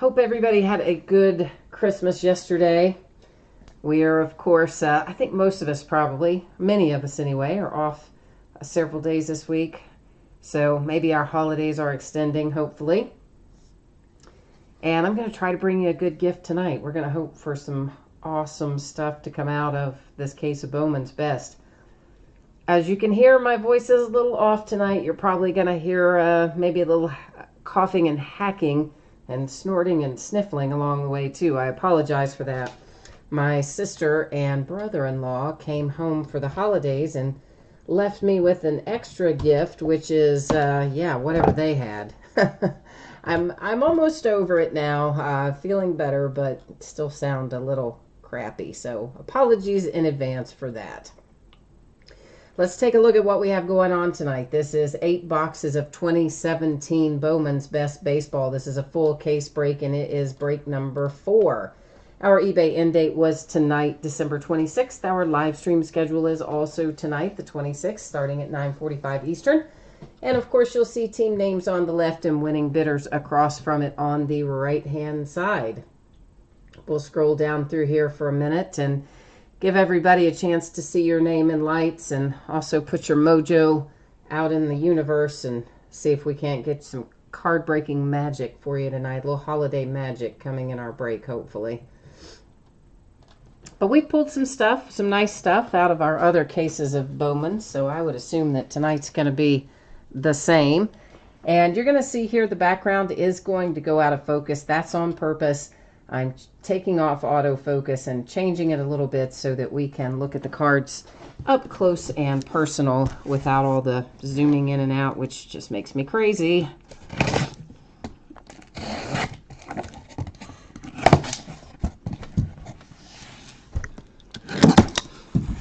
Hope everybody had a good Christmas yesterday. We are, of course, I think most of us probably, many of us anyway, are off several days this week. So maybe our holidays are extending, hopefully. And I'm going to try to bring you a good gift tonight. We're going to hope for some awesome stuff to come out of this case of Bowman's Best. As you can hear, my voice is a little off tonight. You're probably going to hear maybe a little coughing and hacking and snorting and sniffling along the way too. I apologize for that. My sister and brother-in-law came home for the holidays and left me with an extra gift, which is, whatever they had. I'm almost over it now, feeling better, but still sound a little crappy. So apologies in advance for that. Let's take a look at what we have going on tonight. This is 8 boxes of 2017 Bowman's Best Baseball. This is a full case break, and it is break number 4. Our eBay end date was tonight, December 26th. Our live stream schedule is also tonight, the 26th, starting at 9:45 Eastern. And, of course, you'll see team names on the left and winning bidders across from it on the right-hand side. We'll scroll down through here for a minute and give everybody a chance to see your name in lights, and also put your mojo out in the universe and see if we can't get some card-breaking magic for you tonight. A little holiday magic coming in our break, hopefully. But we pulled some stuff, some nice stuff out of our other cases of Bowman, so I would assume that tonight's going to be the same. And you're going to see here the background is going to go out of focus. That's on purpose. I'm taking off autofocus and changing it a little bit so that we can look at the cards up close and personal without all the zooming in and out, which just makes me crazy.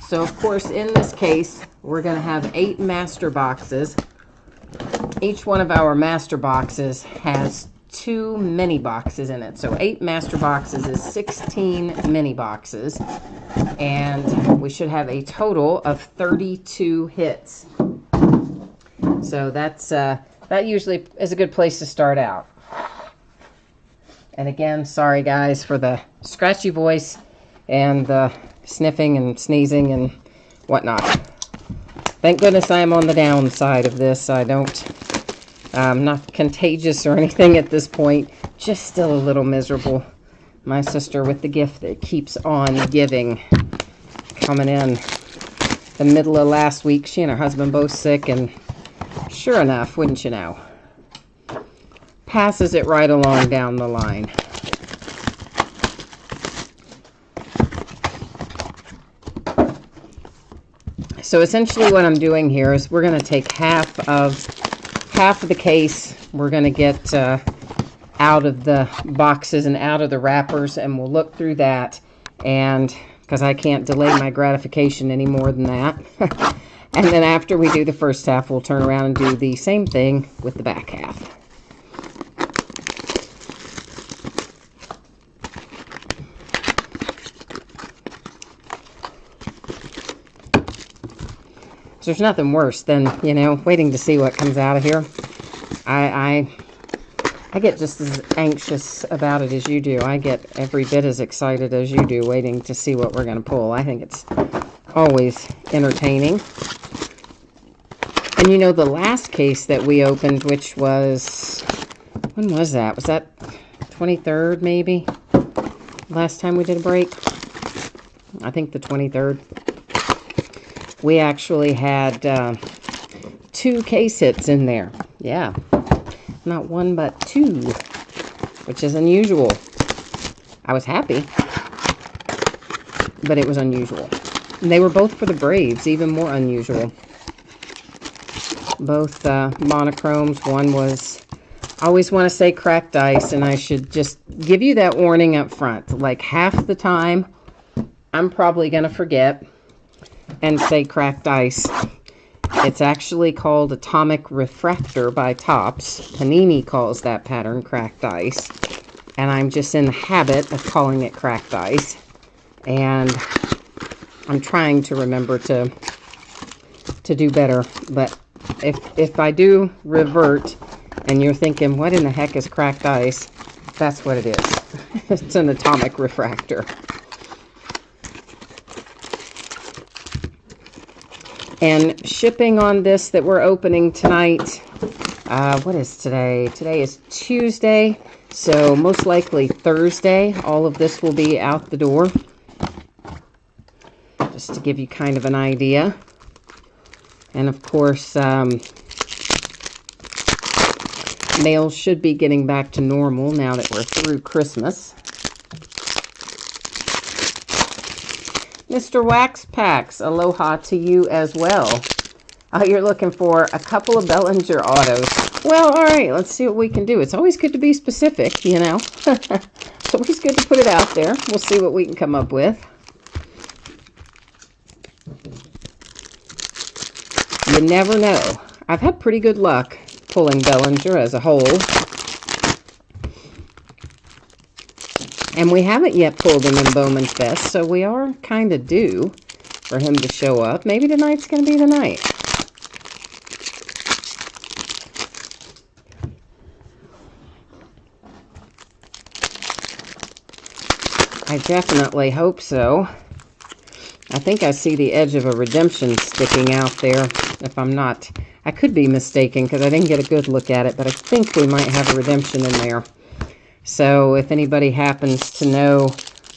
So, of course, in this case, we're going to have 8 master boxes. Each one of our master boxes has 2 mini boxes in it. So 8 master boxes is 16 mini boxes. And we should have a total of 32 hits. So that's that usually is a good place to start out. And again, sorry guys for the scratchy voice and the sniffing and sneezing and whatnot. Thank goodness I am on the downside of this. I'm not contagious or anything at this point, just still a little miserable. My sister with the gift that keeps on giving, coming in the middle of last week. She and her husband both sick, and sure enough, wouldn't you know, passes it right along down the line. So essentially what I'm doing here is we're going to take half of the case. We're going to get out of the boxes and out of the wrappers, and we'll look through that, and because I can't delay my gratification any more than that. And then after we do the first half, we'll turn around and do the same thing with the back half. There's nothing worse than, waiting to see what comes out of here. I get just as anxious about it as you do. I get every bit as excited as you do, waiting to see what we're going to pull. I think it's always entertaining. And the last case that we opened, which was, when was that? Was that 23rd maybe? Last time we did a break? I think the 23rd. We actually had 2 case hits in there. Yeah, not 1 but 2, which is unusual. I was happy, but it was unusual. And they were both for the Braves, even more unusual. Both monochromes. One was, I always want to say cracked ice, and I should just give you that warning up front. Like half the time, I'm probably going to forget and say cracked ice. It's actually called Atomic Refractor by Topps. Panini calls that pattern cracked ice, and I'm just in the habit of calling it cracked ice, and I'm trying to remember to do better. But if I do revert and you're thinking, what in the heck is cracked ice, That's what it is. It's an atomic refractor. And shipping on this that we're opening tonight, what is today? Today is Tuesday, so most likely Thursday. All of this will be out the door. Just to give you kind of an idea. And of course, mail should be getting back to normal now that we're through Christmas. Mr. Wax Packs, aloha to you as well. Oh, you're looking for a couple of Bellinger autos. Well, all right, let's see what we can do. It's always good to be specific, you know. It's always good to put it out there. We'll see what we can come up with. You never know. I've had pretty good luck pulling Bellinger as a whole. And we haven't yet pulled him in Bowman's Best, so we are kind of due for him to show up. Maybe tonight's going to be the night. I definitely hope so. I think I see the edge of a redemption sticking out there, if I'm not. I could be mistaken because I didn't get a good look at it, but I think we might have a redemption in there. So if anybody happens to know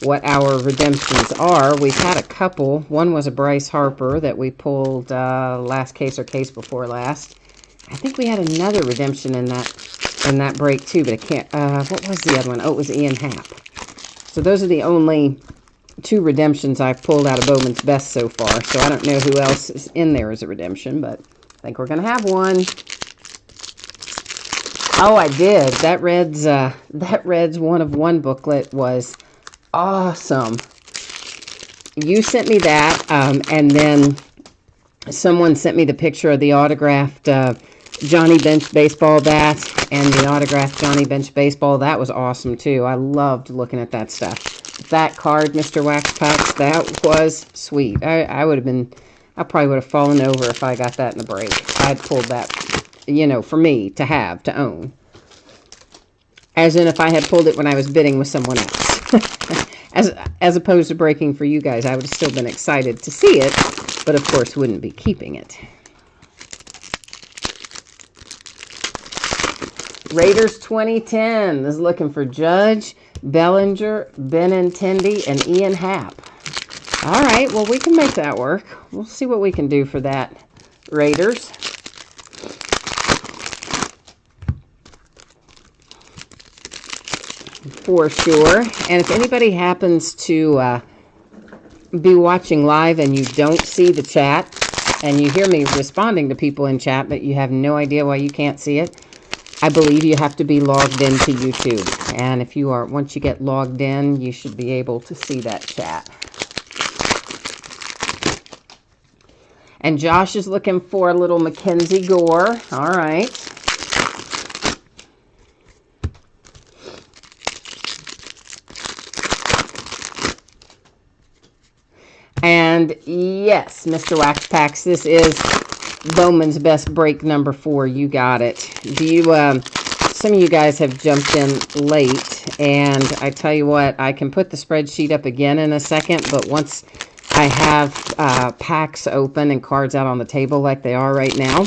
what our redemptions are, we've had a couple. One was a Bryce Harper that we pulled last case or case before last. I think we had another redemption in that break too, but I can't. What was the other one? Oh, it was Ian Happ. So those are the only two redemptions I've pulled out of Bowman's Best so far. So I don't know who else is in there as a redemption, but I think we're going to have one. Oh, I did. That Red's 1-of-1 booklet was awesome. You sent me that, and then someone sent me the picture of the autographed Johnny Bench baseball bat and the autographed Johnny Bench baseball. That was awesome, too. I loved looking at that stuff. That card, Mr. Wax Packs, that was sweet. I probably would have fallen over if I got that in the break. I'd pulled that, you know, for me to have, to own. As in if I had pulled it when I was bidding with someone else. as opposed to breaking for you guys, I would have still been excited to see it, but of course wouldn't be keeping it. Raiders 2010 is looking for Judge, Bellinger, Benintendi, and Ian Happ. All right, well, we can make that work. We'll see what we can do for that, Raiders. For sure. And if anybody happens to be watching live and you don't see the chat, and you hear me responding to people in chat, but you have no idea why you can't see it, I believe you have to be logged into YouTube. And if you are, once you get logged in, you should be able to see that chat. And Josh is looking for a little Mackenzie Gore. All right. And yes, Mr. Wax Packs, this is Bowman's Best break number 4. You got it. Do you, some of you guys have jumped in late, and I tell you what, I can put the spreadsheet up again in a second, but once I have packs open and cards out on the table like they are right now,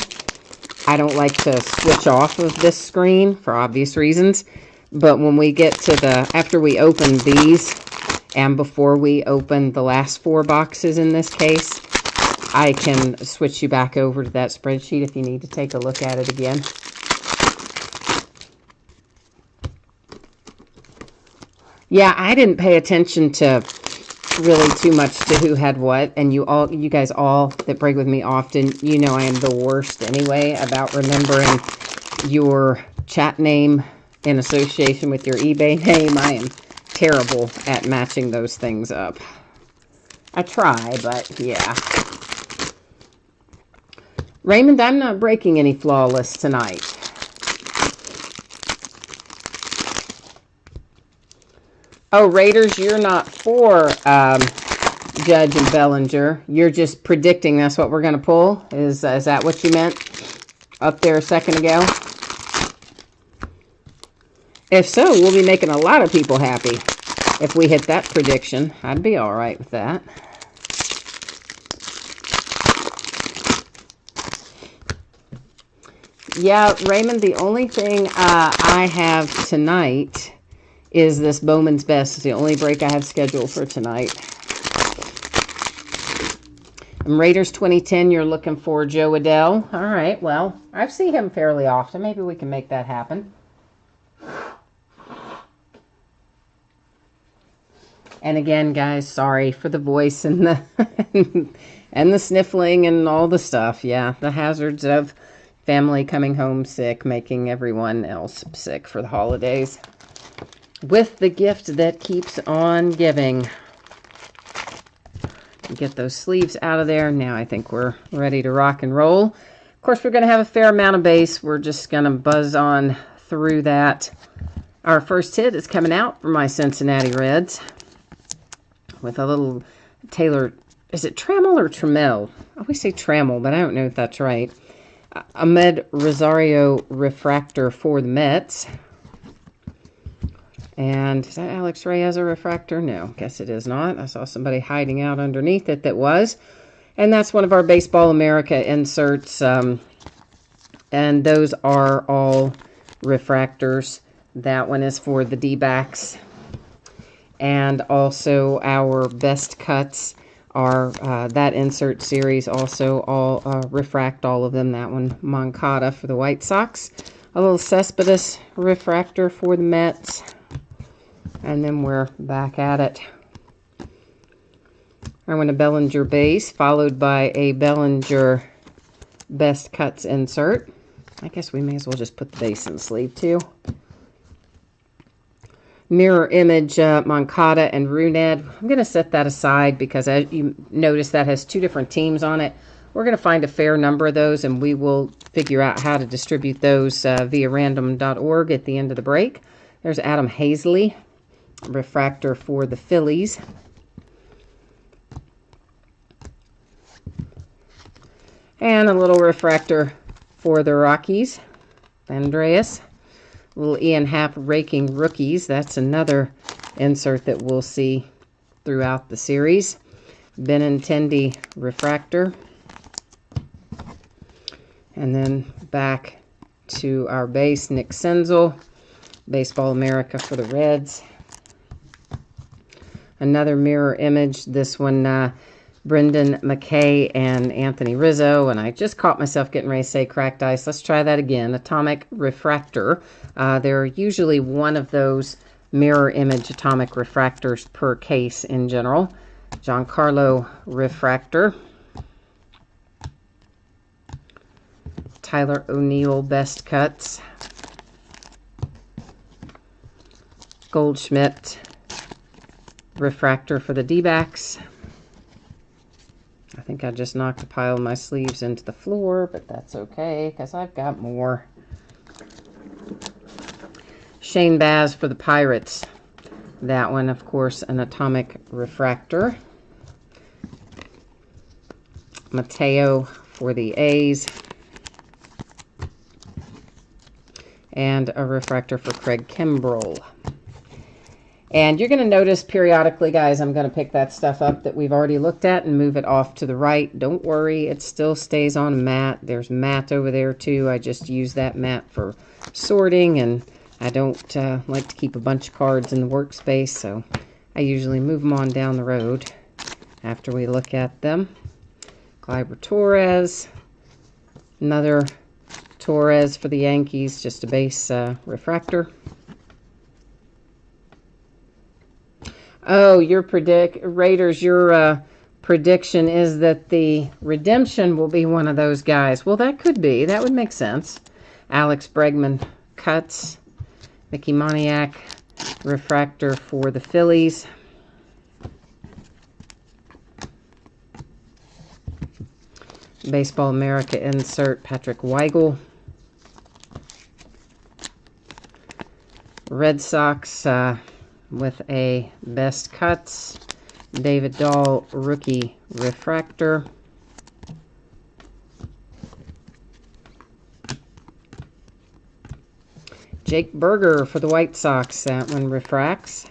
I don't like to switch off of this screen for obvious reasons. But when we get to after we open these, and before we open the last 4 boxes in this case, I can switch you back over to that spreadsheet if you need to take a look at it again. Yeah, I didn't pay attention to really too much to who had what, and you guys all that break with me often, you know I am the worst anyway about remembering your chat name in association with your eBay name. I am terrible at matching those things up. I try, but yeah. Raymond, I'm not breaking any flawless tonight. Oh, Raiders, you're not for Judge and Bellinger. You're just predicting that's what we're going to pull? Is that what you meant up there a second ago? If so, we'll be making a lot of people happy. If we hit that prediction, I'd be all right with that. Yeah, Raymond, the only thing I have tonight is this Bowman's Best. It's the only break I have scheduled for tonight. And Raiders 2010, you're looking for Joe Adele. All right, well, I see him fairly often. Maybe we can make that happen. And again, guys, sorry for the voice and the and the sniffling and all the stuff. Yeah, the hazards of family coming home sick, making everyone else sick for the holidays. With the gift that keeps on giving. Get those sleeves out of there. Now I think we're ready to rock and roll. Of course, we're going to have a fair amount of base. We're just going to buzz on through that. Our first hit is coming out for my Cincinnati Reds with a little Taylor, is it Trammell or Trammell? I always say Trammell, but I don't know if that's right. Ahmed Rosario refractor for the Mets. And is that Alex Reyes a refractor? No, guess it is not. I saw somebody hiding out underneath it that was. And that's one of our Baseball America inserts. And those are all refractors. That one is for the D-backs. And also our best cuts are that insert series also all refract all of them. That one Moncada for the White Sox. A little Cespedes refractor for the Mets. And then we're back at it. I want a Bellinger base followed by a Bellinger best cuts insert. I guess we may as well just put the base in the sleeve too. Mirror image Moncada and Runed. I'm going to set that aside because as you notice that has two different teams on it. We're going to find a fair number of those and we will figure out how to distribute those via random.org at the end of the break. There's Adam Hazley, refractor for the Phillies. And a little refractor for the Rockies. Andreas. Little Ian Happ raking rookies. That's another insert that we'll see throughout the series. Benintendi refractor. And then back to our base, Nick Senzel. Baseball America for the Reds. Another mirror image. This one, Brendan McKay and Anthony Rizzo. And I just caught myself getting ready to say cracked ice. Let's try that again. Atomic refractor. There are usually one of those mirror image atomic refractors per case in general. Giancarlo refractor. Tyler O'Neill best cuts. Goldschmidt refractor for the D-backs. I think I just knocked a pile of my sleeves into the floor, but that's okay because I've got more. Shane Baz for the Pirates. That one, of course, an atomic refractor. Mateo for the A's. And a refractor for Craig Kimbrell. And you're going to notice periodically, guys, I'm going to pick that stuff up that we've already looked at and move it off to the right. Don't worry, it still stays on a mat. There's mat over there, too. I just use that mat for sorting, and I don't like to keep a bunch of cards in the workspace, so I usually move them on down the road after we look at them. Gleyber Torres, another Torres for the Yankees, just a base refractor. Oh, your Raiders, your prediction is that the redemption will be one of those guys. Well, that could be. That would make sense. Alex Bregman cuts. Mickey Moniak, refractor for the Phillies. Baseball America insert, Patrick Weigel. Red Sox with a best cuts. David Dahl, rookie refractor. Jake Berger for the White Sox. That one refracts.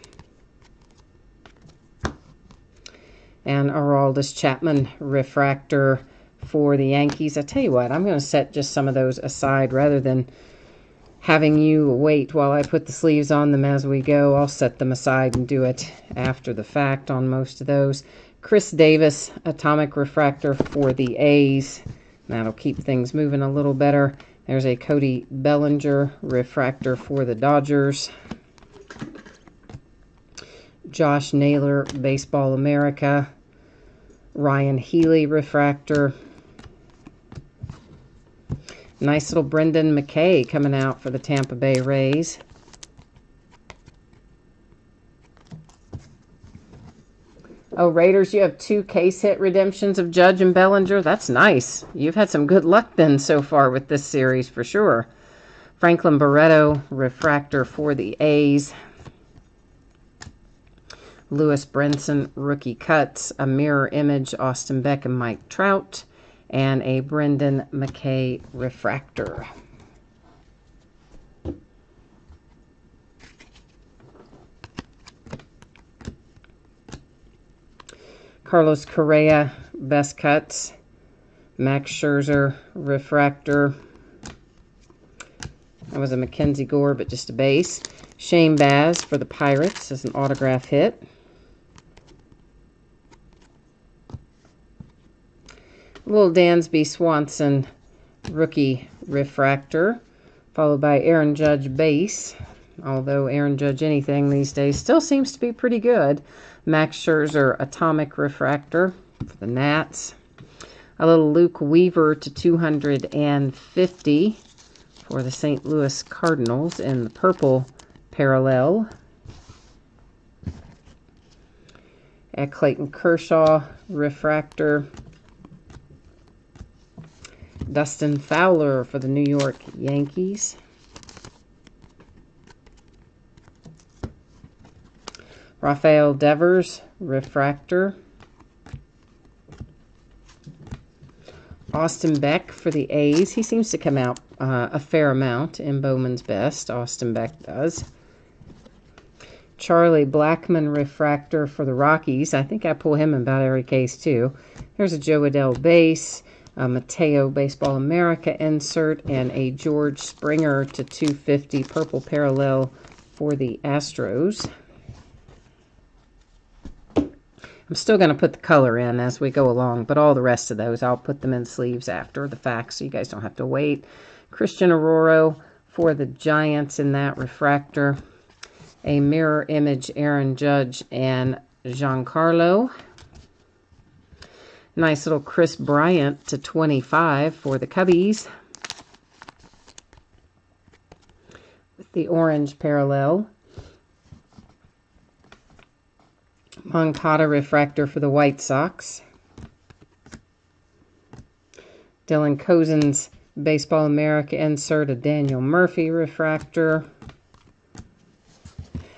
And Aroldis Chapman refractor for the Yankees. I tell you what, I'm going to set just some of those aside rather than having you wait while I put the sleeves on them as we go. I'll set them aside and do it after the fact on most of those. Chris Davis, atomic refractor for the A's. That'll keep things moving a little better. There's a Cody Bellinger refractor for the Dodgers. Josh Naylor, Baseball America. Ryan Healy refractor. Nice little Brendan McKay coming out for the Tampa Bay Rays. Oh, Raiders, you have 2 case hit redemptions of Judge and Bellinger. That's nice. You've had some good luck then so far with this series for sure. Franklin Barreto, refractor for the A's. Lewis Brinson, rookie cuts. A mirror image, Austin Beck and Mike Trout. And a Brendan McKay refractor. Carlos Correa, best cuts. Max Scherzer, refractor. That was a Mackenzie Gore, but just a base. Shane Baz for the Pirates as an autograph hit. Little Dansby Swanson, rookie refractor, followed by Aaron Judge base. Although Aaron Judge anything these days still seems to be pretty good. Max Scherzer, atomic refractor for the Nats. A little Luke Weaver to 250 for the St. Louis Cardinals in the purple parallel. At Clayton Kershaw, refractor. Dustin Fowler for the New York Yankees. Rafael Devers, refractor. Austin Beck for the A's. He seems to come out a fair amount in Bowman's Best. Austin Beck does. Charlie Blackmon, refractor for the Rockies. I think I pull him in about every case too. There's a Joe Adell base. A Mateo Baseball America insert, and a George Springer to 250 purple parallel for the Astros. I'm still going to put the color in as we go along, but all the rest of those, I'll put them in sleeves after the fact, so you guys don't have to wait. Christian Arroyo for the Giants in that refractor. A mirror image, Aaron Judge and Giancarlo. Nice little Chris Bryant to 25 for the Cubbies. With the orange parallel. Moncada refractor for the White Sox. Dylan Cousins, Baseball America insert, a Daniel Murphy refractor.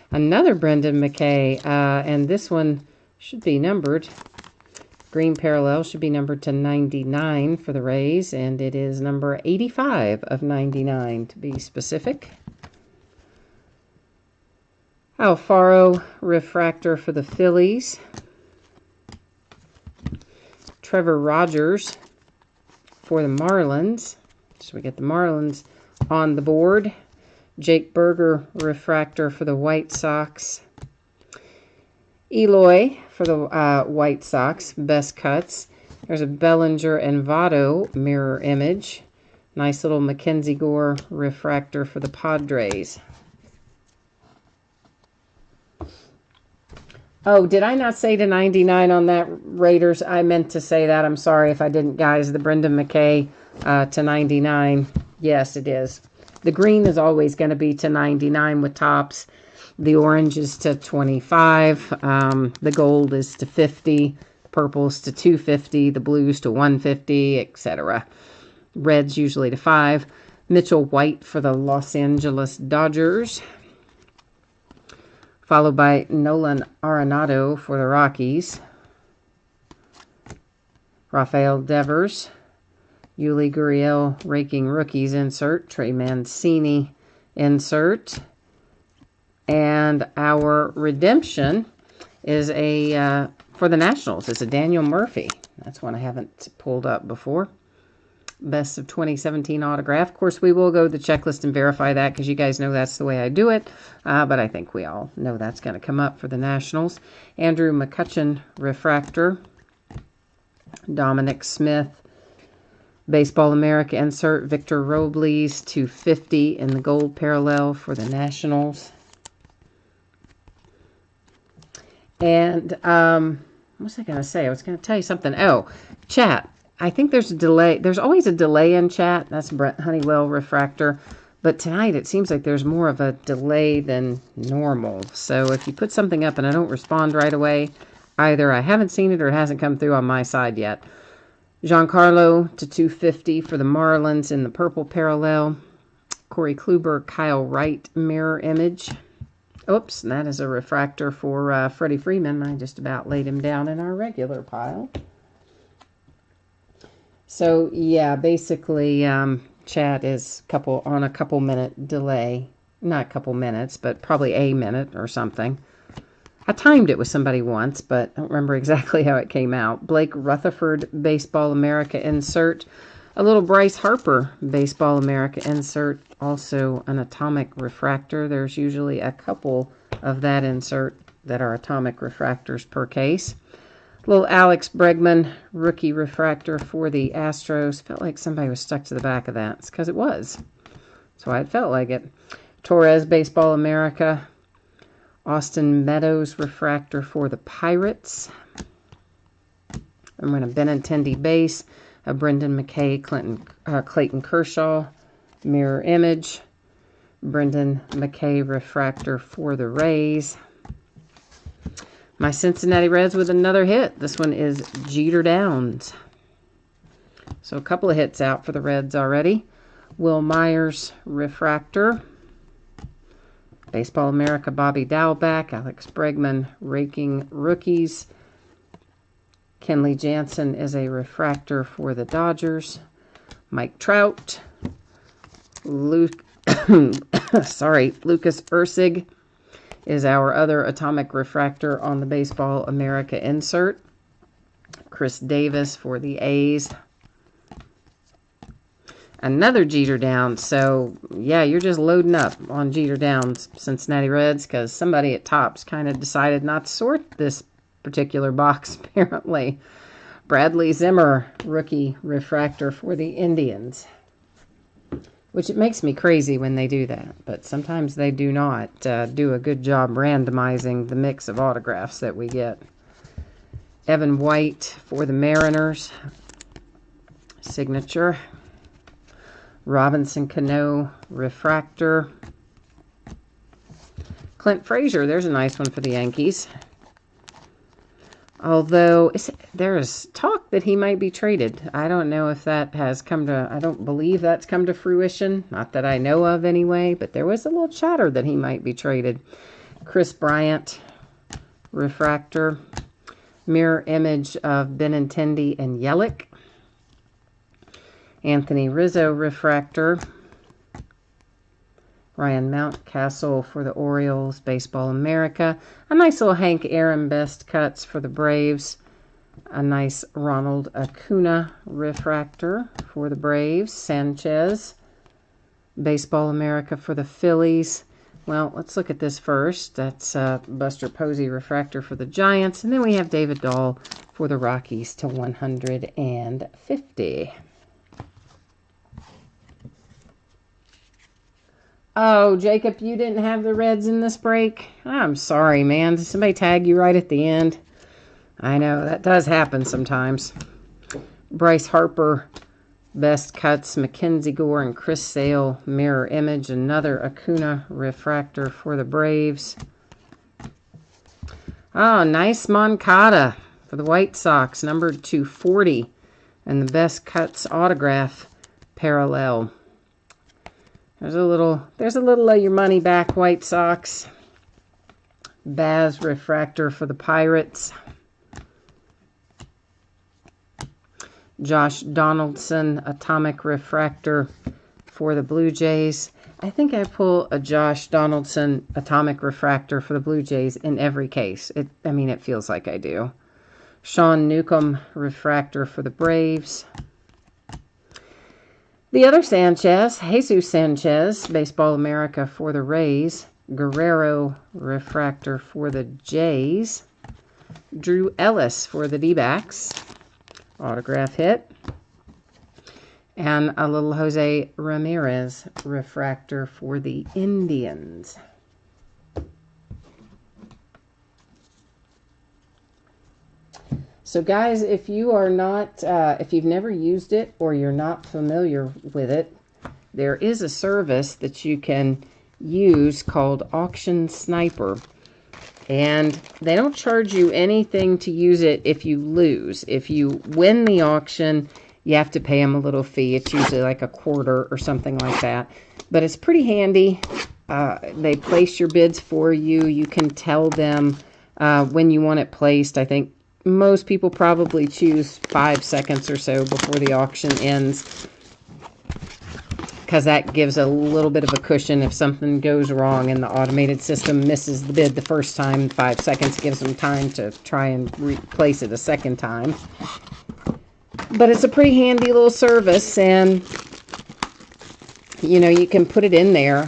Another Brendan McKay, and this one should be numbered. Green parallel should be numbered to 99 for the Rays, and it is number 85 of 99 to be specific. Alfaro refractor for the Phillies. Trevor Rogers for the Marlins. So we get the Marlins on the board. Jake Berger refractor for the White Sox. Eloy for the White Sox, best cuts. There's a Bellinger and Votto mirror image. Nice little Mackenzie Gore refractor for the Padres. Oh, did I not say to 99 on that, Raiders? I meant to say that. I'm sorry if I didn't, guys. The Brendan McKay to 99. Yes, it is. The green is always going to be to 99 with tops. The orange is to 25. The gold is to 50. Purple's to 250. The blues to 150, etc. Red's usually to 5. Mitchell White for the Los Angeles Dodgers. Followed by Nolan Arenado for the Rockies. Rafael Devers. Yuli Gurriel, Raking Rookies insert. Trey Mancini insert. And our redemption is a, for the Nationals, it's a Daniel Murphy. That's one I haven't pulled up before. Best of 2017 autograph. Of course, we will go to the checklist and verify that because you guys know that's the way I do it. But I think we all know that's going to come up for the Nationals. Andrew McCutchen refractor. Dominic Smith. Baseball America insert. Victor Robles 250 in the gold parallel for the Nationals. And what was I going to say? I was going to tell you something. Oh, chat. I think there's a delay. There's always a delay in chat. That's Brett Honeywell refractor. But tonight it seems like there's more of a delay than normal. So if you put something up and I don't respond right away, either I haven't seen it or it hasn't come through on my side yet. Giancarlo to 250 for the Marlins in the purple parallel. Corey Kluber, Kyle Wright mirror image. Oops, that is a refractor for Freddie Freeman. I just about laid him down in our regular pile. So, yeah, basically, chat is on a couple minute delay. Not a couple minutes, but probably a minute or something. I timed it with somebody once, but I don't remember exactly how it came out. Blake Rutherford, Baseball America insert. A little Bryce Harper, Baseball America insert. Also an atomic refractor. There's usually a couple of that insert that are atomic refractors per case. Little Alex Bregman, rookie refractor for the Astros. Felt like somebody was stuck to the back of that. It's because it was. That's why it felt like it. Torres, Baseball America. Austin Meadows, refractor for the Pirates. I'm going to Benintendi base. Brendan McKay, Clayton Kershaw, mirror image. Brendan McKay, refractor for the Rays. My Cincinnati Reds with another hit. This one is Jeter Downs. So a couple of hits out for the Reds already. Will Myers, refractor. Baseball America, Bobby Dalbec. Alex Bregman, raking rookies. Kenley Jansen is a refractor for the Dodgers. Mike Trout. Lucas Ursig is our other atomic refractor on the Baseball America insert. Chris Davis for the A's. Another Jeter Downs. So, yeah, you're just loading up on Jeter Downs, Cincinnati Reds, because somebody at Topps kind of decided not to sort this particular box, apparently. Bradley Zimmer, rookie refractor for the Indians. Which it makes me crazy when they do that, but sometimes they do not do a good job randomizing the mix of autographs that we get. Evan White for the Mariners. Signature. Robinson Cano, refractor. Clint Frazier, there's a nice one for the Yankees. Although, there's talk that he might be traded. I don't know if that has come to, I don't believe that's come to fruition. Not that I know of anyway, but there was a little chatter that he might be traded. Chris Bryant, refractor. Mirror image of Benintendi and Yelich. Anthony Rizzo, refractor. Ryan Mountcastle for the Orioles, Baseball America. A nice little Hank Aaron best cuts for the Braves. A nice Ronald Acuna refractor for the Braves. Sanchez, Baseball America for the Phillies. Well, let's look at this first. That's Buster Posey refractor for the Giants. And then we have David Dahl for the Rockies to 150. Oh, Jacob, you didn't have the Reds in this break? I'm sorry, man. Did somebody tag you right at the end? I know, that does happen sometimes. Bryce Harper, best cuts. Mackenzie Gore and Chris Sale, mirror image. Another Acuna refractor for the Braves. Oh, nice Moncada for the White Sox, numbered 240. And the best cuts autograph parallel. There's a little of your money back, White Sox. Baz refractor for the Pirates. Josh Donaldson, atomic refractor for the Blue Jays. I think I pull a Josh Donaldson atomic refractor for the Blue Jays in every case. I mean, it feels like I do. Sean Newcomb refractor for the Braves. The other Sanchez, Jesus Sanchez, Baseball America for the Rays. Guerrero refractor for the Jays. Drew Ellis for the D-backs. Autograph hit. And a little Jose Ramirez refractor for the Indians. So guys, if you are not, if you've never used it or you're not familiar with it, there is a service that you can use called Auction Sniper. And they don't charge you anything to use it if you lose. If you win the auction, you have to pay them a little fee. It's usually like a quarter or something like that. But it's pretty handy. They place your bids for you. You can tell them when you want it placed. I think most people probably choose 5 seconds or so before the auction ends, because that gives a little bit of a cushion if something goes wrong and the automated system misses the bid the first time. 5 seconds gives them time to try and replace it a second time. But it's a pretty handy little service, and you know, you can put it in there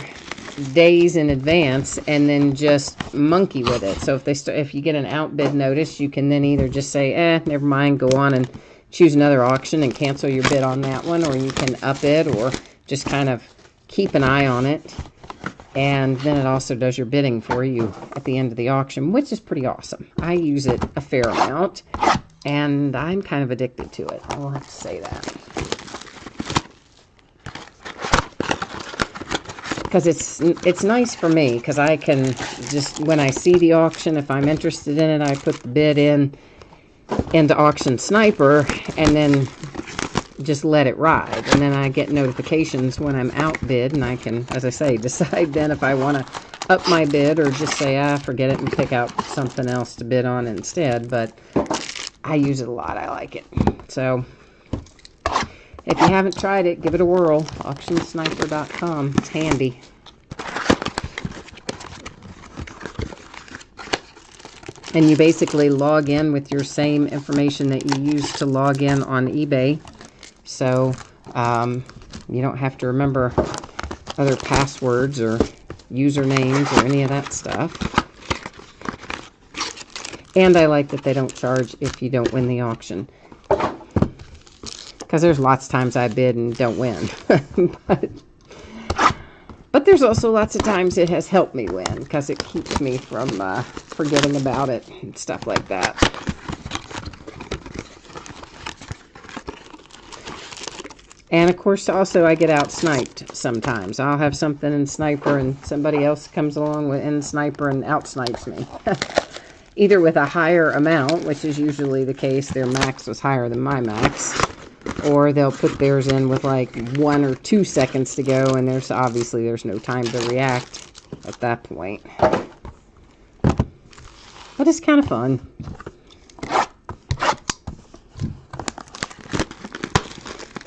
days in advance and then just monkey with it. So if you get an outbid notice, you can then either just say, never mind, go on and choose another auction and cancel your bid on that one, or you can up it, or just kind of keep an eye on it. And then it also does your bidding for you at the end of the auction, which is pretty awesome. I use it a fair amount, and I'm kind of addicted to it. I will have to say that. Because it's nice for me, because I can just, when I see the auction, if I'm interested in it, I put the bid into Auction Sniper, and then just let it ride. And then I get notifications when I'm outbid, and I can, as I say, decide then if I want to up my bid or just say, forget it and pick out something else to bid on instead. But I use it a lot. I like it. So if you haven't tried it, give it a whirl. AuctionSniper.com. It's handy. And you basically log in with your same information that you use to log in on eBay. So you don't have to remember other passwords or usernames or any of that stuff. And I like that they don't charge if you don't win the auction. Because there's lots of times I bid and don't win. but there's also lots of times it has helped me win, because it keeps me from forgetting about it and stuff like that. And of course, also I get out sniped sometimes. I'll have something in Sniper and somebody else comes along in Sniper and out snipes me. Either with a higher amount, which is usually the case, their max was higher than my max. Or they'll put theirs in with like 1 or 2 seconds to go, and there's no time to react at that point. But it's kind of fun.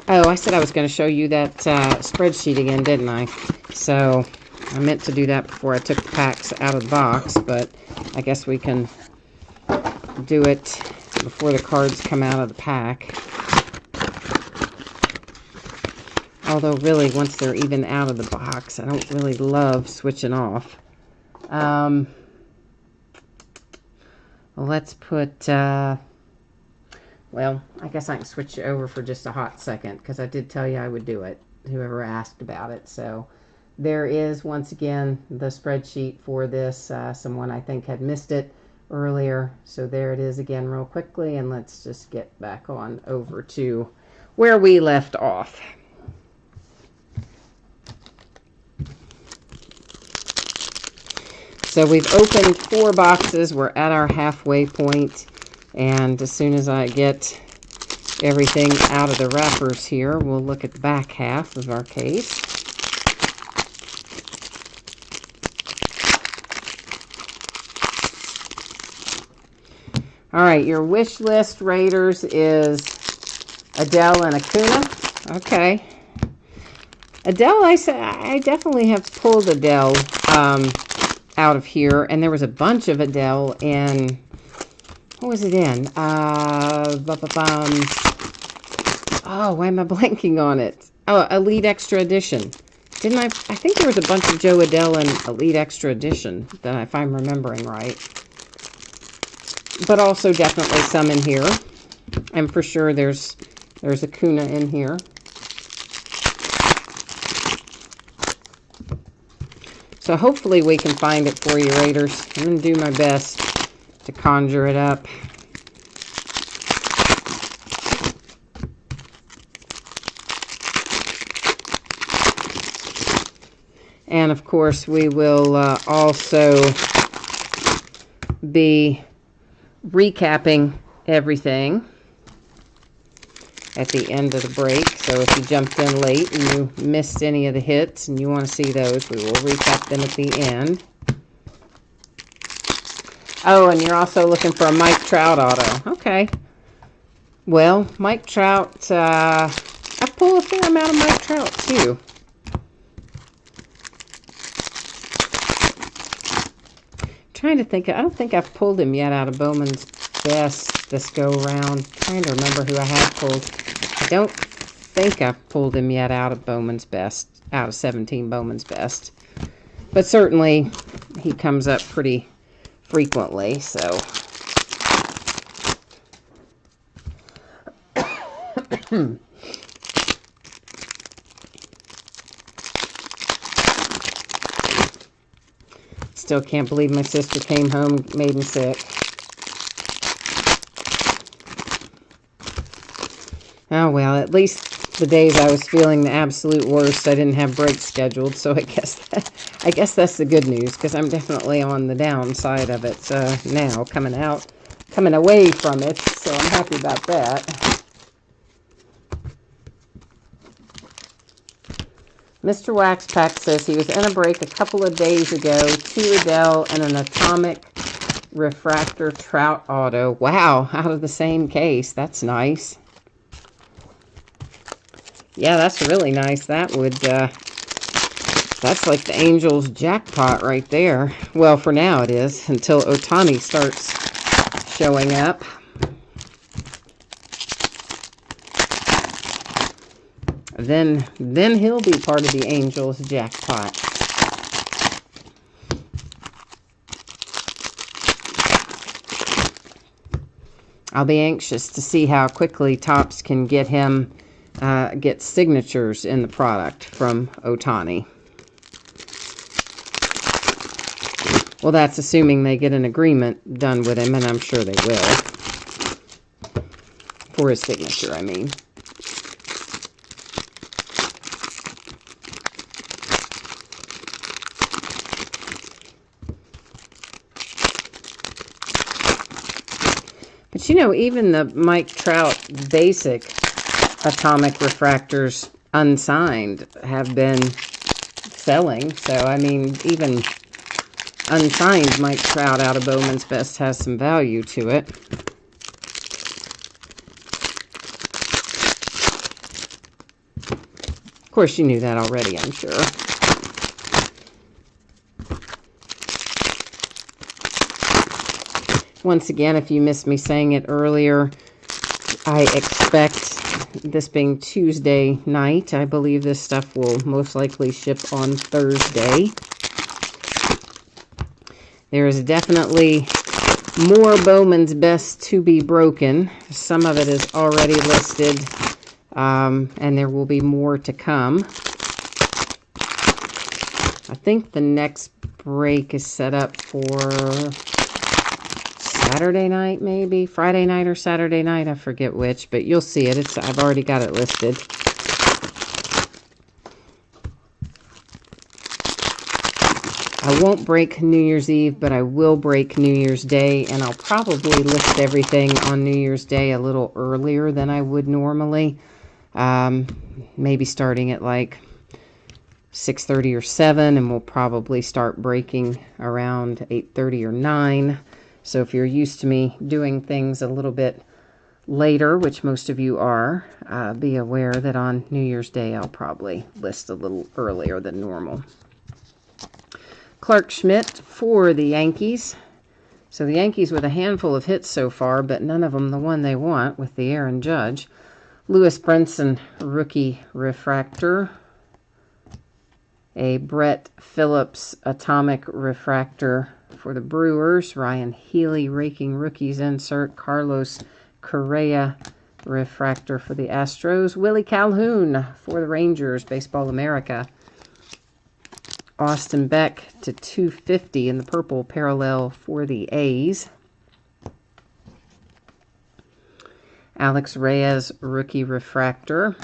Oh, I said I was going to show you that spreadsheet again, didn't I? So I meant to do that before I took the packs out of the box, but I guess we can do it before the cards come out of the pack. Although, really, once they're even out of the box, I don't really love switching off. Let's put, well, I guess I can switch you over for just a hot second, because I did tell you I would do it, whoever asked about it. So there is, once again, the spreadsheet for this. Someone, I think, had missed it earlier. So there it is again real quickly, and let's just get back on over to where we left off. So we've opened 4 boxes. We're at our halfway point. And as soon as I get everything out of the wrappers here, we'll look at the back half of our case. All right, your wish list Raiders is Adele and Acuna. Okay. Adele, I definitely have pulled Adele out of here, and there was a bunch of Adele in, what was it in? Oh, why am I blanking on it? Oh, Elite Extra Edition. Didn't I think there was a bunch of Joe Adele in Elite Extra Edition, if I'm remembering right. But also definitely some in here. And for sure there's a Kuna in here. So hopefully we can find it for you, Raiders. I'm going to do my best to conjure it up. And of course we will also be recapping everything at the end of the break. So if you jumped in late and you missed any of the hits and you want to see those, we will recap them at the end. Oh, and you're also looking for a Mike Trout auto. Okay. Well, Mike Trout, I pull a fair amount of Mike Trout too. Trying to think, I don't think I've pulled him yet out of Bowman's Best this go around. Trying to remember who I have pulled. I don't think I've pulled him yet out of Bowman's Best, out of 17 Bowman's Best. But certainly he comes up pretty frequently, so. Still can't believe my sister came home, made me sick. Oh well, at least the days I was feeling the absolute worst, I didn't have breaks scheduled, so I guess that's the good news, because I'm definitely on the downside of it now, coming away from it, so I'm happy about that. Mr. Waxpack says he was in a break a couple of days ago, 2 Adele and an Atomic Refractor Trout Auto. Wow, out of the same case. That's nice. Yeah, that's really nice. That would, that's like the Angels jackpot right there. Well, for now it is, until Ohtani starts showing up. Then he'll be part of the Angels jackpot. I'll be anxious to see how quickly Topps can get him, get signatures in the product from Ohtani. Well, that's assuming they get an agreement done with him, and I'm sure they will. For his signature, I mean. But you know, even the Mike Trout basic Atomic Refractors unsigned have been selling. So, I mean, even unsigned Mike Trout out of Bowman's Best has some value to it. Of course, you knew that already, I'm sure. Once again, if you missed me saying it earlier, I expect, this being Tuesday night, I believe this stuff will most likely ship on Thursday. There is definitely more Bowman's Best to be broken. Some of it is already listed, and there will be more to come. I think the next break is set up for Saturday night, maybe Friday night or Saturday night, I forget which, but you'll see it. I've already got it listed. I won't break New Year's Eve, but I will break New Year's Day, and I'll probably list everything on New Year's Day a little earlier than I would normally. Maybe starting at like 6:30 or 7, and we'll probably start breaking around 8:30 or 9. So if you're used to me doing things a little bit later, which most of you are, be aware that on New Year's Day I'll probably list a little earlier than normal. Clark Schmidt for the Yankees. So the Yankees with a handful of hits so far, but none of them the one they want with the Aaron Judge. Lewis Brinson, rookie refractor. A Brett Phillips atomic refractor for the Brewers. Ryan Healy raking rookies insert. Carlos Correa refractor for the Astros. Willie Calhoun for the Rangers, Baseball America. Austin Beck to 250 in the purple parallel for the A's. Alex Reyes, rookie refractor.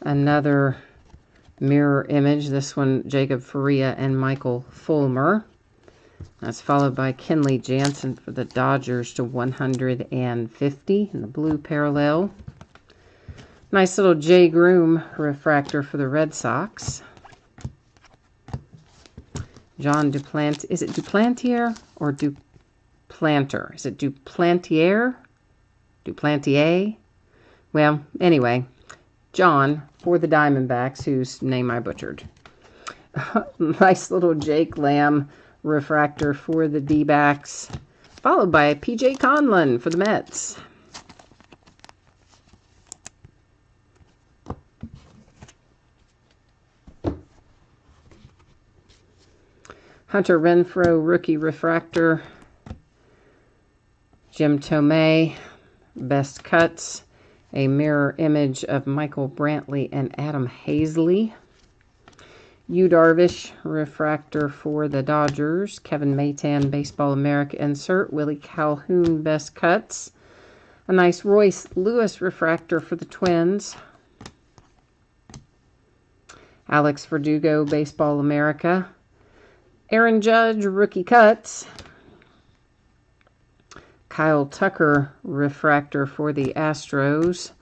Another mirror image, this one Jacob Faria and Michael Fulmer. That's followed by Kenley Jansen for the Dodgers to 150 in the blue parallel. Nice little Jay Groom refractor for the Red Sox. John Duplantier, is it Duplantier or Duplanter? Is it Duplantier? Duplantier? Well, anyway, John for the Diamondbacks, whose name I butchered. Nice little Jake Lamb refractor for the D-backs, followed by P.J. Conlon for the Mets. Hunter Renfroe, rookie refractor. Jim Tomei, best cuts. A mirror image of Michael Brantley and Adam Hazley. Yu Darvish, refractor for the Dodgers. Kevin Maytan, Baseball America insert. Willie Calhoun, best cuts. A nice Royce Lewis refractor for the Twins. Alex Verdugo, Baseball America. Aaron Judge, rookie cuts. Kyle Tucker, refractor for the Astros.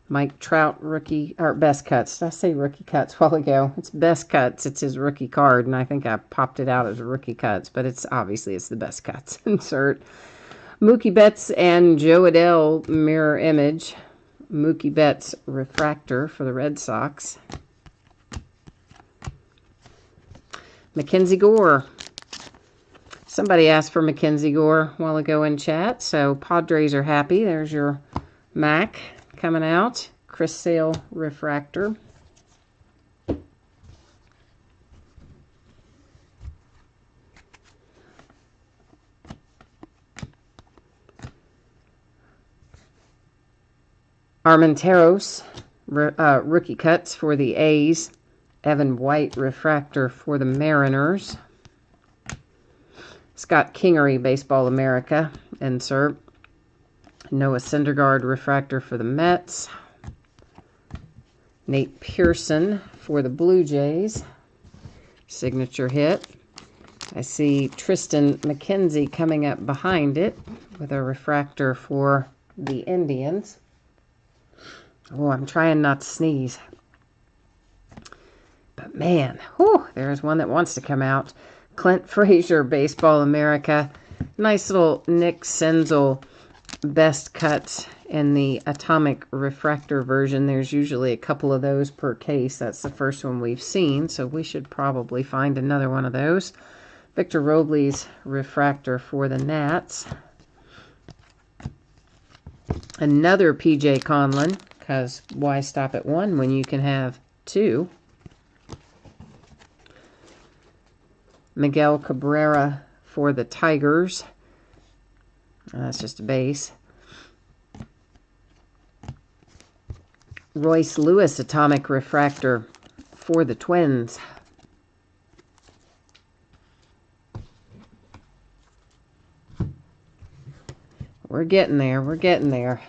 Mike Trout, rookie, or best cuts. Did I say rookie cuts a while ago? It's best cuts. It's his rookie card, and I think I popped it out as rookie cuts, but it's obviously the best cuts. Insert. Mookie Betts and Joe Adell, mirror image. Mookie Betts, refractor for the Red Sox. Mackenzie Gore. Somebody asked for Mackenzie Gore a while ago in chat, so Padres are happy. There's your Mac coming out. Chris Sale refractor. Armenteros, rookie cuts for the A's. Evan White, refractor for the Mariners. Scott Kingery, Baseball America, insert. Noah Syndergaard, refractor for the Mets. Nate Pearson for the Blue Jays, signature hit. I see Tristan McKenzie coming up behind it with a refractor for the Indians. Oh, I'm trying not to sneeze. But man, whew, there's one that wants to come out. Clint Frazier, Baseball America. Nice little Nick Senzel best cuts in the atomic refractor version. There's usually a couple of those per case. That's the first one we've seen, so we should probably find another one of those. Victor Robles refractor for the Nats. Another P.J. Conlon, because why stop at one when you can have two? Miguel Cabrera for the Tigers. That's just a base. Royce Lewis atomic refractor for the Twins. We're getting there. We're getting there.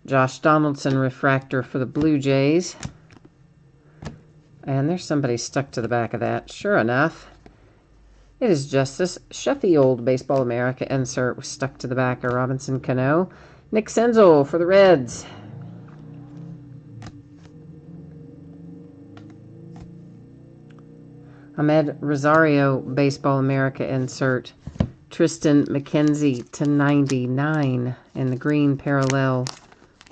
Josh Donaldson refractor for the Blue Jays. And there's somebody stuck to the back of that. Sure enough, it is Justice Sheffield, Baseball America insert stuck to the back of Robinson Cano. Nick Senzel for the Reds. Ahmed Rosario Baseball America insert. Tristan McKenzie /99 in the green parallel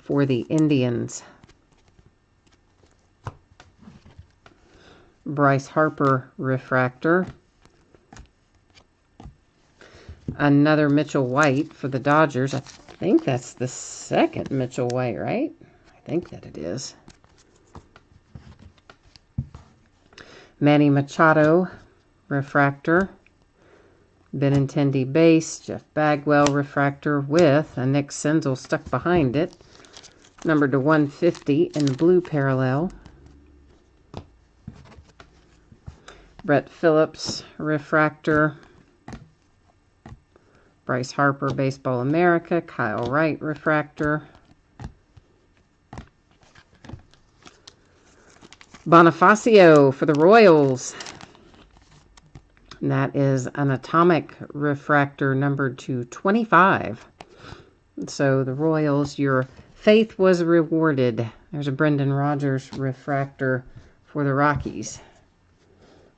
for the Indians. Bryce Harper refractor. Another Mitchell White for the Dodgers. I think that's the second Mitchell White, right? I think that it is. Manny Machado refractor. Benintendi base. Jeff Bagwell refractor with a Nick Senzel stuck behind it. Numbered to 150 in the blue parallel. Brett Phillips refractor. Bryce Harper Baseball America. Kyle Wright refractor. Bonifacio for the Royals. And that is an atomic refractor numbered to 25. So the Royals, your faith was rewarded. There's a Brendan Rodgers refractor for the Rockies.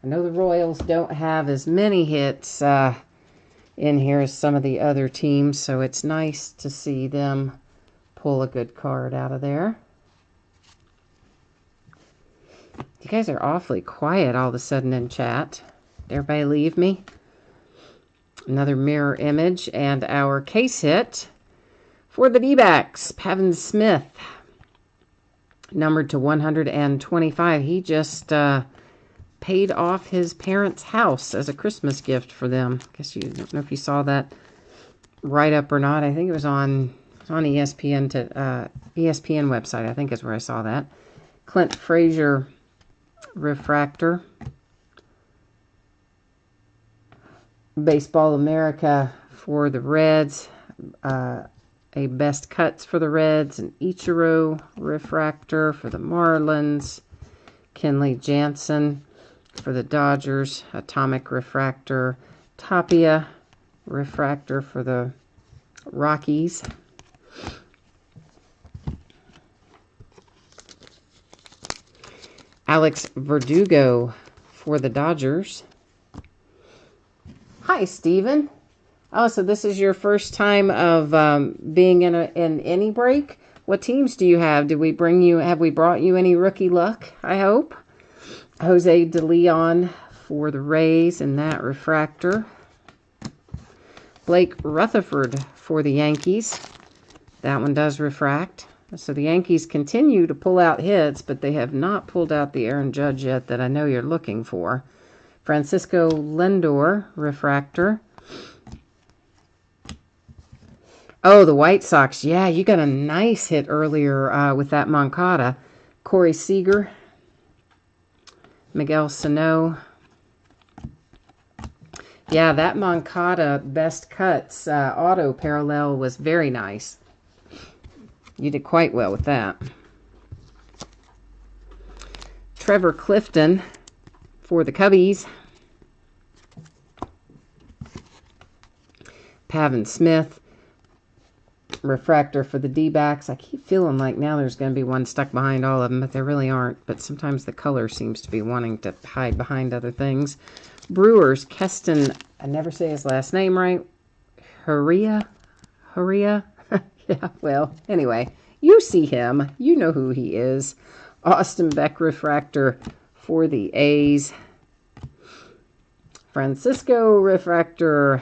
I know the Royals don't have as many hits in here as some of the other teams, so it's nice to see them pull a good card out of there. You guys are awfully quiet all of a sudden in chat. Did everybody leave me? Another mirror image and our case hit for the D-backs. Pavin Smith, numbered to 125. He just paid off his parents' house as a Christmas gift for them. I guess you don't know if you saw that write-up or not. I think it was on ESPN ESPN website. I think is where I saw that. Clint Frazier refractor. Baseball America for the Reds. A best cuts for the Reds. An Ichiro refractor for the Marlins. Kenley Jansen for the Dodgers. Atomic refractor. Tapia refractor for the Rockies. Alex Verdugo for the Dodgers. Hi, Steven. Oh, so this is your first time of being in any break? What teams do you have? Have we brought you any rookie luck, I hope? Jose De Leon for the Rays in that refractor. Blake Rutherford for the Yankees. That one does refract. So the Yankees continue to pull out hits, but they have not pulled out the Aaron Judge yet that I know you're looking for. Francisco Lindor, refractor. Oh, the White Sox. Yeah, you got a nice hit earlier with that Moncada. Corey Seager. Miguel Sano. Yeah, that Moncada Best Cuts auto parallel was very nice. You did quite well with that. Trevor Clifton for the Cubbies. Pavin Smith, refractor for the D-backs. I keep feeling like now there's going to be one stuck behind all of them, but there really aren't. But sometimes the color seems to be wanting to hide behind other things. Brewers, Keston, I never say his last name right. Huria? Yeah, well, anyway, you see him. You know who he is. Austin Beck refractor for the A's. Francisco refractor.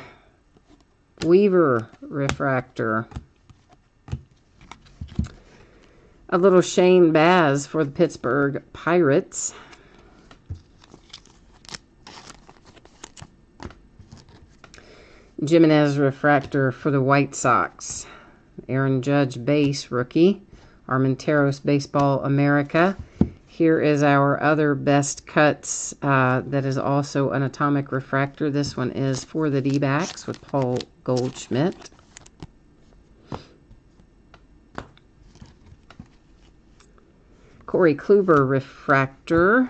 Weaver refractor. A little Shane Baz for the Pittsburgh Pirates. Jimenez refractor for the White Sox. Aaron Judge base rookie. Armenteros Baseball America. Here is our other best cuts that is also an atomic refractor. This one is for the D-backs with Paul Goldschmidt. Corey Kluber refractor.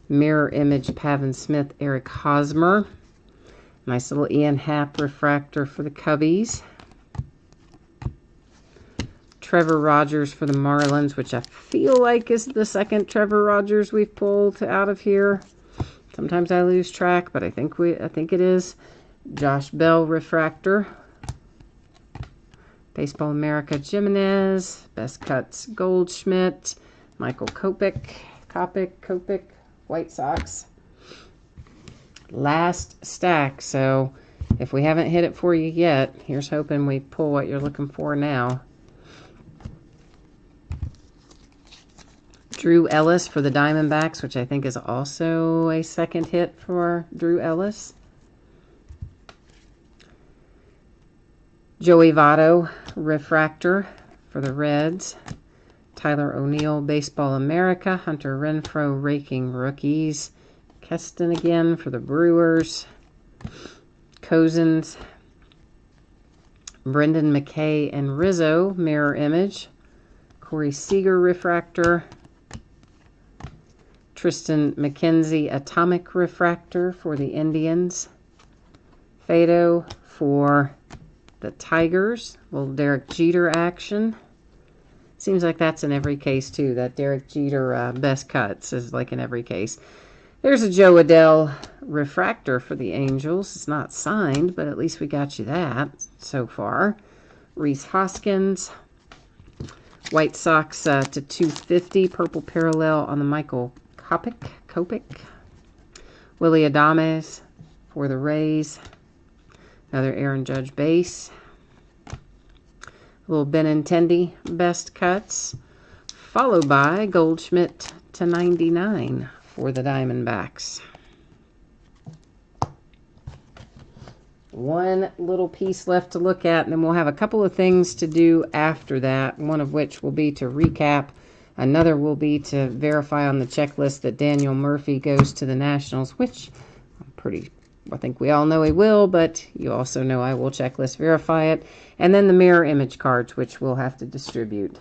Mirror image Pavin Smith, Eric Hosmer. Nice little Ian Happ refractor for the Cubbies. Trevor Rogers for the Marlins, which I feel like is the second Trevor Rogers we've pulled out of here. Sometimes I lose track, but I think it is. Josh Bell refractor. Baseball America Jimenez. Best Cuts Goldschmidt. Michael Kopech. White Sox. Last stack. So if we haven't hit it for you yet, here's hoping we pull what you're looking for now. Drew Ellis for the Diamondbacks, which I think is also a second hit for Drew Ellis. Joey Votto, refractor for the Reds. Tyler O'Neill, Baseball America. Hunter Renfroe, raking rookies. Keston again for the Brewers. Cozens. Brendan McKay and Rizzo, mirror image. Corey Seager, refractor. Tristan McKenzie, atomic refractor for the Indians. Fado for the Tigers. Little Derek Jeter action. Seems like that's in every case, too. That Derek Jeter best cuts is like in every case. There's a Joe Adele refractor for the Angels. It's not signed, but at least we got you that so far. Rhys Hoskins. White Sox to 250. Purple parallel on the Michael Kopech. Willie Adames for the Rays. Another Aaron Judge base. A little Benintendi best cuts. Followed by Goldschmidt to 99 for the Diamondbacks. One little piece left to look at, and then we'll have a couple of things to do after that, one of which will be to recap. Another will be to verify on the checklist that Daniel Murphy goes to the Nationals, which I think we all know he will, but you also know I will checklist verify it. And then the mirror image cards, which we'll have to distribute.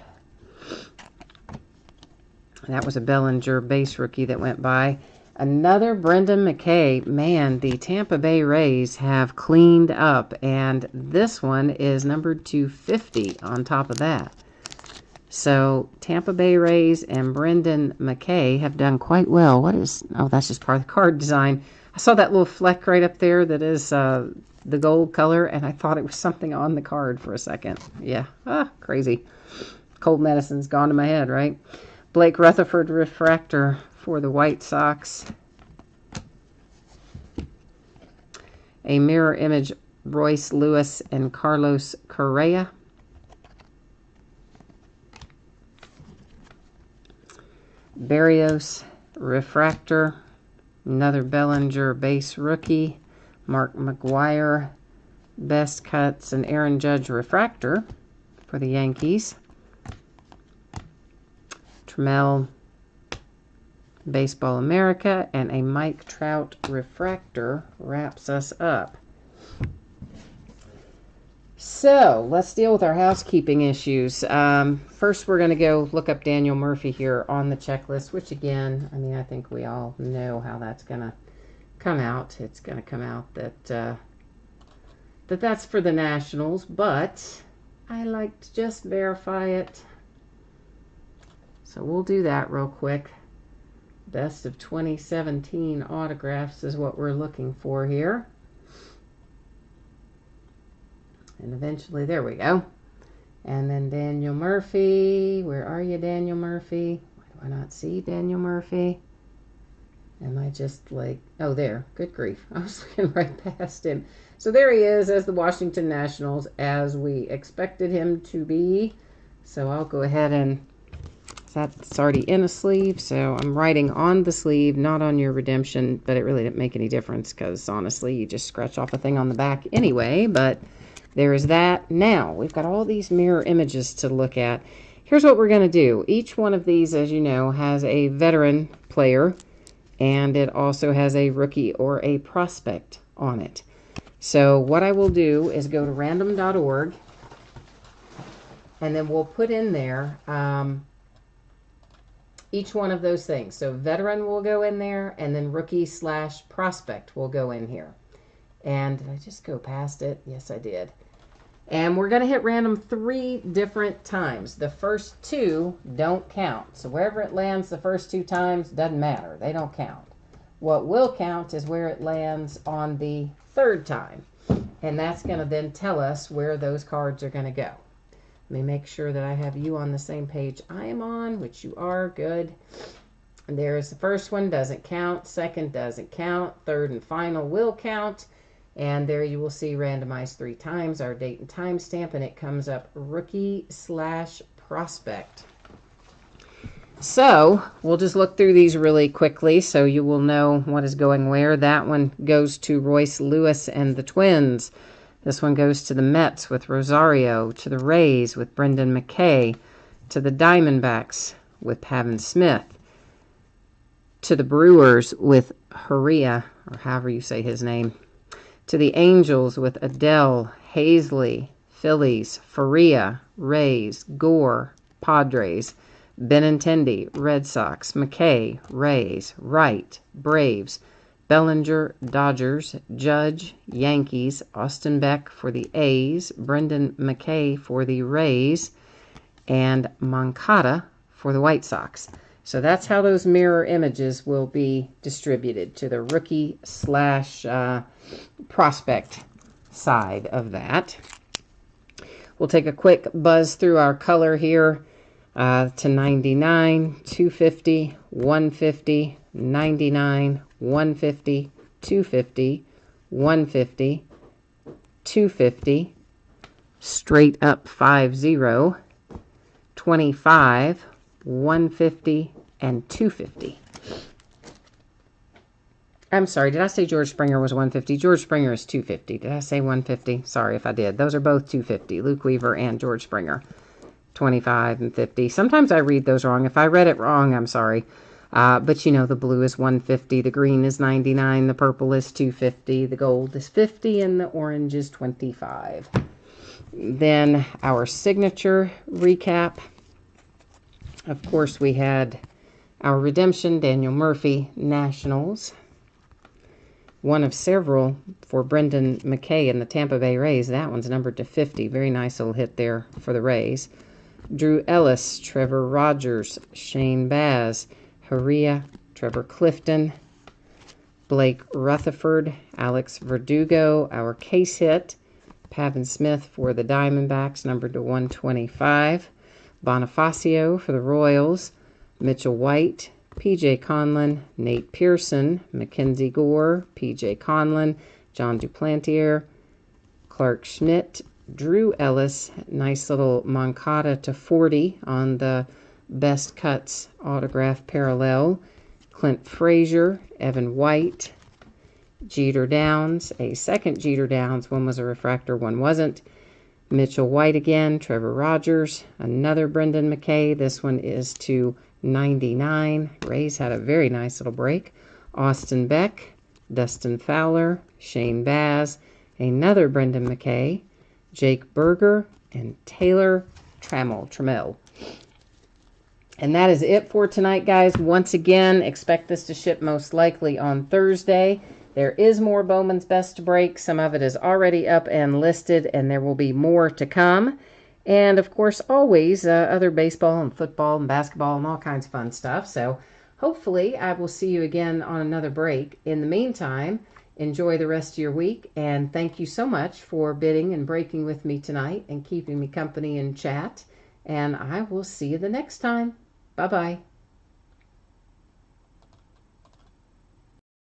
That was a Bellinger base rookie that went by. Another Brendan McKay. Man, the Tampa Bay Rays have cleaned up, and this one is numbered 250 on top of that. So Tampa Bay Rays and Brendan McKay have done quite well. Oh, that's just part of the card design. I saw that little fleck right up there that is the gold color, and I thought it was something on the card for a second. Yeah, crazy. Cold medicine's gone to my head, right? Blake Rutherford refractor for the White Sox. A mirror image, Royce Lewis and Carlos Correa. Barrios refractor. Another Bellinger base rookie. Mark McGuire best cuts. And Aaron Judge refractor for the Yankees. Trammell Baseball America, and a Mike Trout refractor wraps us up. So let's deal with our housekeeping issues. First, we're going to go look up Daniel Murphy here on the checklist, which again, I mean, I think we all know how that's going to come out. It's going to come out that that's for the Nationals, but I like to just verify it. So we'll do that real quick. Best of 2017 autographs is what we're looking for here. And eventually, there we go. And then Daniel Murphy. Where are you, Daniel Murphy? Why do I not see Daniel Murphy? Am I just like, oh, there. Good grief. I was looking right past him. So there he is as the Washington Nationals, as we expected him to be. So I'll go ahead and, that's already in a sleeve. So I'm writing on the sleeve, not on your redemption, but it really didn't make any difference because honestly, you just scratch off a thing on the back anyway, but there is that. Now, we've got all these mirror images to look at. Here's what we're going to do. Each one of these, as you know, has a veteran player, and it also has a rookie or a prospect on it. So what I will do is go to random.org, and then we'll put in there each one of those things. So veteran will go in there, and then rookie/prospect will go in here. And did I just go past it? Yes, I did. And we're going to hit random 3 different times. The first 2 don't count. So wherever it lands the first 2 times, doesn't matter. They don't count. What will count is where it lands on the 3rd time. And that's going to then tell us where those cards are going to go. Let me make sure that I have you on the same page I am on, which you are. Good. And there's the first one, doesn't count. Second doesn't count. Third and final will count. And there you will see randomized 3 times, our date and time stamp, and it comes up rookie/prospect. So we'll just look through these really quickly so you will know what is going where. That one goes to Royce Lewis and the Twins. This one goes to the Mets with Rosario, to the Rays with Brendan McKay, to the Diamondbacks with Pavin Smith, to the Brewers with Heria, or however you say his name, to the Angels with Adele, Hazley, Phillies, Faria, Rays, Gore, Padres, Benintendi, Red Sox, McKay, Rays, Wright, Braves, Bellinger, Dodgers, Judge, Yankees, Austin Beck for the A's, Brendan McKay for the Rays, and Moncada for the White Sox. So that's how those mirror images will be distributed to the rookie/prospect side of that. We'll take a quick buzz through our color here to 99, 250, 150, 99, 150, 250, 150, 250, straight up 50, 25, 150, and 250. I'm sorry, did I say George Springer was 150? George Springer is 250. Did I say 150? Sorry if I did. Those are both 250, Luke Weaver and George Springer. 25 and 50. Sometimes I read those wrong. If I read it wrong, I'm sorry. But you know, the blue is 150, the green is 99, the purple is 250, the gold is 50, and the orange is 25. Then our signature recap. Of course, we had our redemption, Daniel Murphy, Nationals. One of several for Brendan McKay and the Tampa Bay Rays. That one's numbered to 50. Very nice little hit there for the Rays. Drew Ellis, Trevor Rogers, Shane Baz, Heria, Trevor Clifton, Blake Rutherford, Alex Verdugo, our case hit. Pavin Smith for the Diamondbacks, numbered to 125. Bonifacio for the Royals, Mitchell White, P.J. Conlon, Nate Pearson, Mackenzie Gore, P.J. Conlon, John Duplantier, Clark Schmidt, Drew Ellis, nice little Moncada to 40 on the Best Cuts autograph parallel, Clint Frazier, Evan White, Jeter Downs, a second Jeter Downs, one was a refractor, one wasn't. Mitchell White again, Trevor Rogers, another Brendan McKay. This one is to 99. Rays had a very nice little break. Austin Beck, Dustin Fowler, Shane Baz, another Brendan McKay, Jake Berger, and Taylor Trammell. And that is it for tonight, guys. Once again, expect this to ship most likely on Thursday. There is more Bowman's Best to Break. Some of it is already up and listed, and there will be more to come. And, of course, always other baseball and football and basketball and all kinds of fun stuff. So, hopefully, I will see you again on another break. In the meantime, enjoy the rest of your week, and thank you so much for bidding and breaking with me tonight and keeping me company in chat. And I will see you the next time. Bye-bye.